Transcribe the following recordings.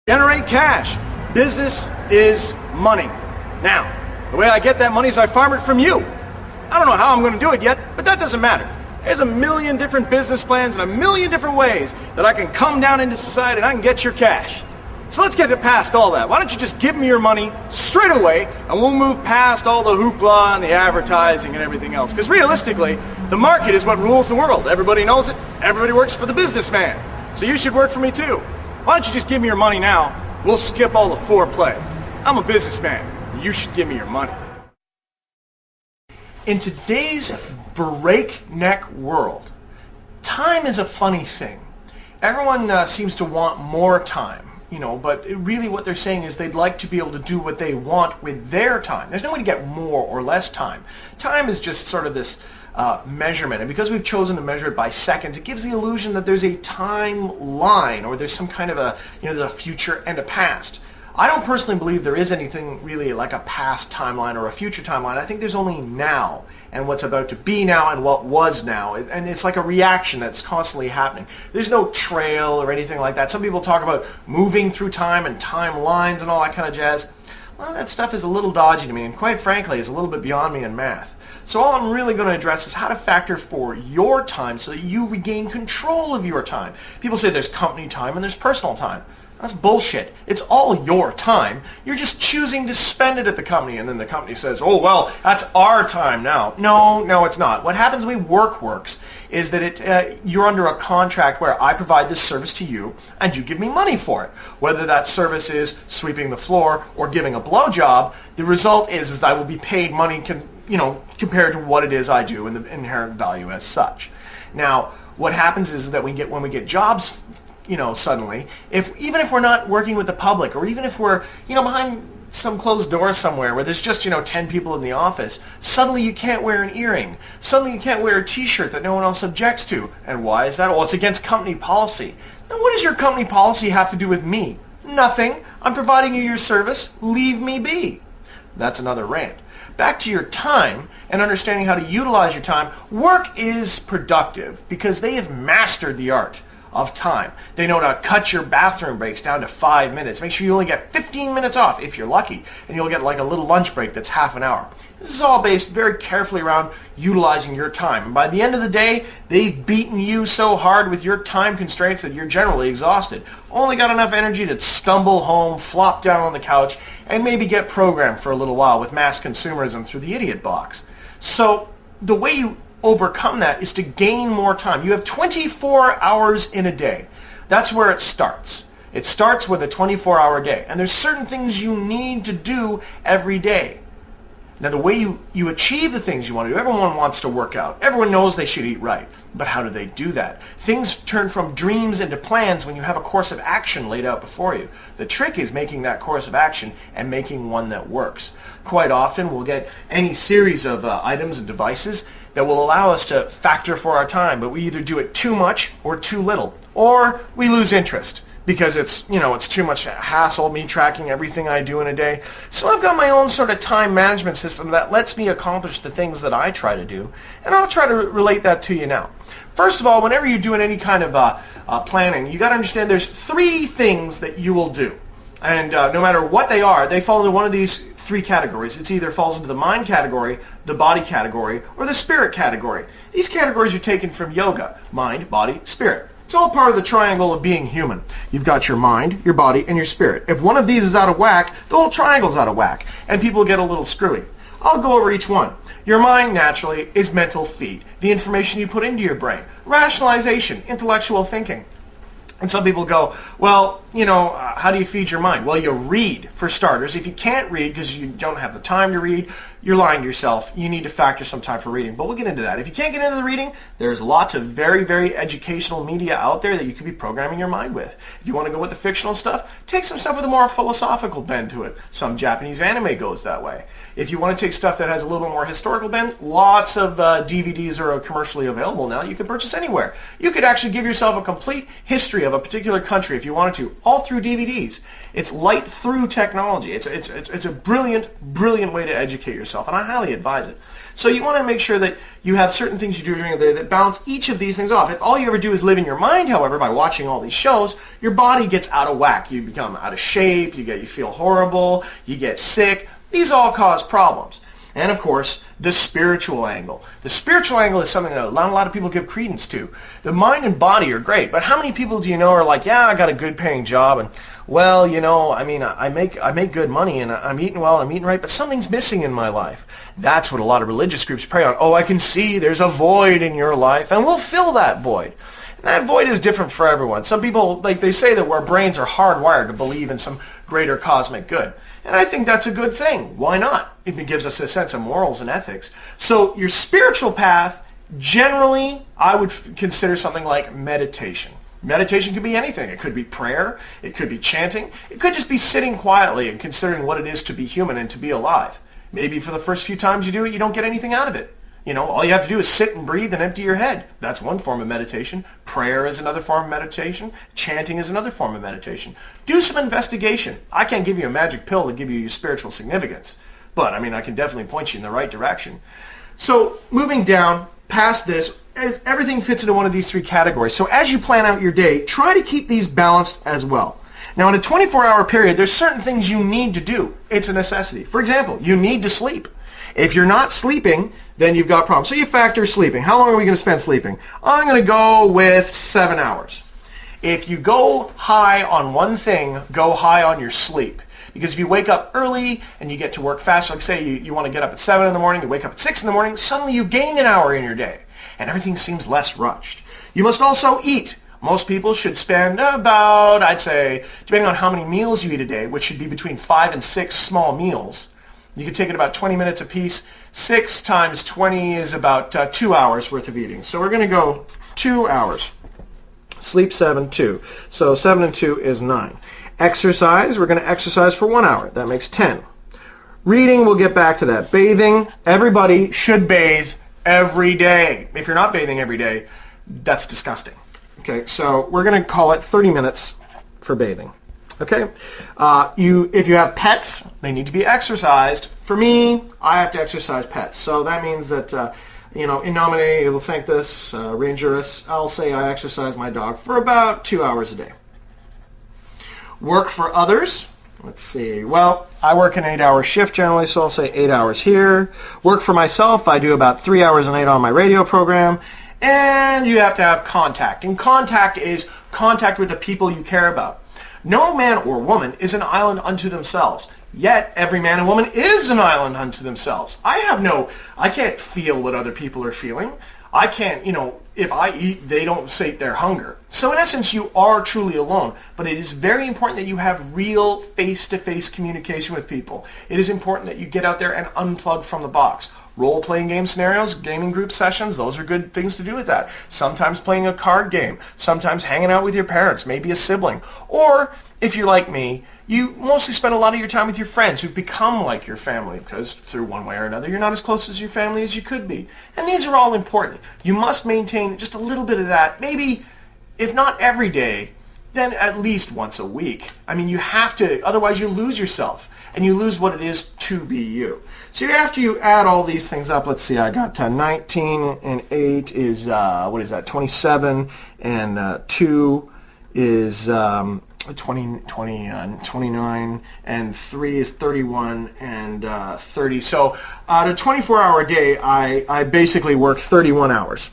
Generate cash. Business is money. Now, the way I get that money is I farm it from you. I don't know how I'm going to do it yet, but that doesn't matter. There's a million different business plans and a million different ways that I can come down into society and I can get your cash. So let's get past all that. Why don't you just give me your money straight away and we'll move past all the hoopla and the advertising and everything else. Because realistically, the market is what rules the world. Everybody knows it. Everybody works for the businessman. So you should work for me too. Why don't you just give me your money now? We'll skip all the foreplay. I'm a businessman. You should give me your money. In today's breakneck world, time is a funny thing. Everyone seems to want more time, but really what they're saying is they'd like to be able to do what they want with their time. There's no way to get more or less time. Time is just sort of this measurement, and because we've chosen to measure it by seconds, it gives the illusion that there's a timeline or there's some kind of there's a future and a past. I don't personally believe there is anything really like a past timeline or a future timeline. I think there's only now and what's about to be now and what was now. And it's like a reaction that's constantly happening. There's no trail or anything like that. Some people talk about moving through time and timelines and all that kind of jazz. Well, that stuff is a little dodgy to me, and quite frankly, is a little bit beyond me in math. So all I'm really going to address is how to factor for your time so that you regain control of your time. People say there's company time and there's personal time. That's bullshit. It's all your time. You're just choosing to spend it at the company, and then the company says, oh, well, that's our time now. No, it's not. What happens when works is that you're under a contract where I provide this service to you, and you give me money for it. Whether that service is sweeping the floor or giving a blowjob, the result is that I will be paid money compared to what it is I do and the inherent value as such. Now, what happens is that when we get jobs, suddenly, even if we're not working with the public, or even if we're, behind some closed doors somewhere where there's just, 10 people in the office, suddenly you can't wear an earring. Suddenly you can't wear a t-shirt that no one else objects to. And why is that? Well, it's against company policy. Now, what does your company policy have to do with me? Nothing. I'm providing you your service. Leave me be. That's another rant. Back to your time and understanding how to utilize your time. Work is productive because they have mastered the art of time. They know how to cut your bathroom breaks down to 5 minutes. Make sure you only get 15 minutes off if you're lucky, and you'll get like a little lunch break that's half an hour. This is all based very carefully around utilizing your time. And by the end of the day, they've beaten you so hard with your time constraints that you're generally exhausted. Only got enough energy to stumble home, flop down on the couch, and maybe get programmed for a little while with mass consumerism through the idiot box. So the way you overcome that is to gain more time. You have 24 hours in a day. That's where it starts. It starts with a 24-hour day. And there's certain things you need to do every day. Now, the way you achieve the things you want to do, everyone wants to work out. Everyone knows they should eat right. But how do they do that? Things turn from dreams into plans when you have a course of action laid out before you. The trick is making that course of action and making one that works. Quite often, we'll get any series of items and devices that will allow us to factor for our time, but we either do it too much or too little, or we lose interest because it's too much hassle, me tracking everything I do in a day. So I've got my own sort of time management system that lets me accomplish the things that I try to do, and I'll try to relate that to you now. First of all, whenever you're doing any kind of planning, you got to understand there's 3 things that you will do. And no matter what they are, they fall into one of these 3 categories. It either falls into the mind category, the body category, or the spirit category. These categories are taken from yoga: mind, body, spirit. It's all part of the triangle of being human. You've got your mind, your body, and your spirit. If one of these is out of whack, the whole triangle's out of whack, and people get a little screwy. I'll go over each one. Your mind, naturally, is mental feed, the information you put into your brain, rationalization, intellectual thinking. And some people go, well, how do you feed your mind? Well, you read, for starters. If you can't read because you don't have the time to read, you're lying to yourself. You need to factor some time for reading. But we'll get into that. If you can't get into the reading, there's lots of very, very educational media out there that you could be programming your mind with. If you want to go with the fictional stuff, take some stuff with a more philosophical bend to it. Some Japanese anime goes that way. If you want to take stuff that has a little bit more historical bend, lots of DVDs are commercially available now. You can purchase anywhere. You could actually give yourself a complete history of a particular country if you wanted to, all through DVD DVDs. It's light through technology. It's a brilliant, brilliant way to educate yourself, and I highly advise it. So you want to make sure that you have certain things you do during the day that balance each of these things off. If all you ever do is live in your mind, however, by watching all these shows, your body gets out of whack. You become out of shape, you feel horrible, you get sick. These all cause problems. And of course, the spiritual angle. The spiritual angle is something that not a lot of people give credence to. The mind and body are great, but how many people do you know are like, yeah, I got a good paying job, and well, you know, I mean, I make good money, and I'm eating well, I'm eating right, but something's missing in my life. That's what a lot of religious groups prey on. Oh, I can see there's a void in your life, and we'll fill that void. And that void is different for everyone. Some people, like they say that our brains are hardwired to believe in some greater cosmic good. And I think that's a good thing. Why not? It gives us a sense of morals and ethics. So your spiritual path, generally, I would consider something like meditation. Meditation could be anything. It could be prayer. It could be chanting. It could just be sitting quietly and considering what it is to be human and to be alive. Maybe for the first few times you do it, you don't get anything out of it. You know, all you have to do is sit and breathe and empty your head. That's one form of meditation. Prayer is another form of meditation. Chanting is another form of meditation. Do some investigation. I can't give you a magic pill to give you your spiritual significance, but I mean, I can definitely point you in the right direction. So moving down past this, everything fits into one of these three categories. So as you plan out your day, try to keep these balanced as well. Now, in a 24-hour period, there's certain things you need to do. It's a necessity. For example, you need to sleep. If you're not sleeping, then you've got problems. So you factor sleeping. How long are we going to spend sleeping? I'm going to go with 7 hours. If you go high on one thing, go high on your sleep. Because if you wake up early and you get to work fast, like say you want to get up at 7 in the morning, you wake up at 6 in the morning, suddenly you gain an hour in your day. And everything seems less rushed. You must also eat. Most people should spend about, I'd say, depending on how many meals you eat a day, which should be between 5 and 6 small meals. You could take it about 20 minutes apiece. 6 times 20 is about 2 hours worth of eating. So we're going to go 2 hours. Sleep 7, 2. So 7 and 2 is 9. Exercise, we're going to exercise for 1 hour. That makes 10. Reading, we'll get back to that. Bathing, everybody should bathe every day. If you're not bathing every day, that's disgusting. Okay, so we're going to call it 30 minutes for bathing. Okay, if you have pets, they need to be exercised. For me, I have to exercise pets. So that means that, in nomine il sanctus rangerus, I'll say I exercise my dog for about 2 hours a day. Work for others. Let's see. Well, I work an 8-hour shift generally, so I'll say 8 hours here. Work for myself. I do about 3 hours a night on my radio program. And you have to have contact. And contact is contact with the people you care about. No man or woman is an island unto themselves. Yet, every man and woman is an island unto themselves. I can't feel what other people are feeling. I can't, if I eat, they don't sate their hunger. So in essence, you are truly alone. But it is very important that you have real face-to-face communication with people. It is important that you get out there and unplug from the box. Role-playing game scenarios, gaming group sessions, those are good things to do with that. Sometimes playing a card game, sometimes hanging out with your parents, maybe a sibling. Or, if you're like me, you mostly spend a lot of your time with your friends who've become like your family because through one way or another, you're not as close as your family as you could be. And these are all important. You must maintain just a little bit of that, maybe, if not every day, then at least once a week. I mean, you have to, otherwise you lose yourself. And you lose what it is to be you. So after you add all these things up, let's see, I got 19 and 8 is, 27, and 2 is 29, and 3 is 31, and 30. So out of a 24-hour day, I basically work 31 hours.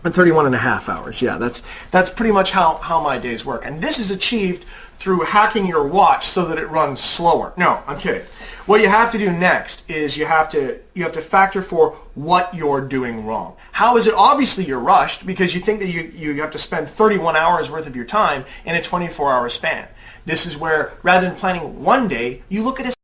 And 31 and a half hours. Yeah, that's pretty much how my days work. And this is achieved through hacking your watch so that it runs slower. No, I'm kidding. What you have to do next is you have to factor for what you're doing wrong. How is it? Obviously you're rushed because you think that you have to spend 31 hours worth of your time in a 24-hour span. This is where rather than planning one day, you look at a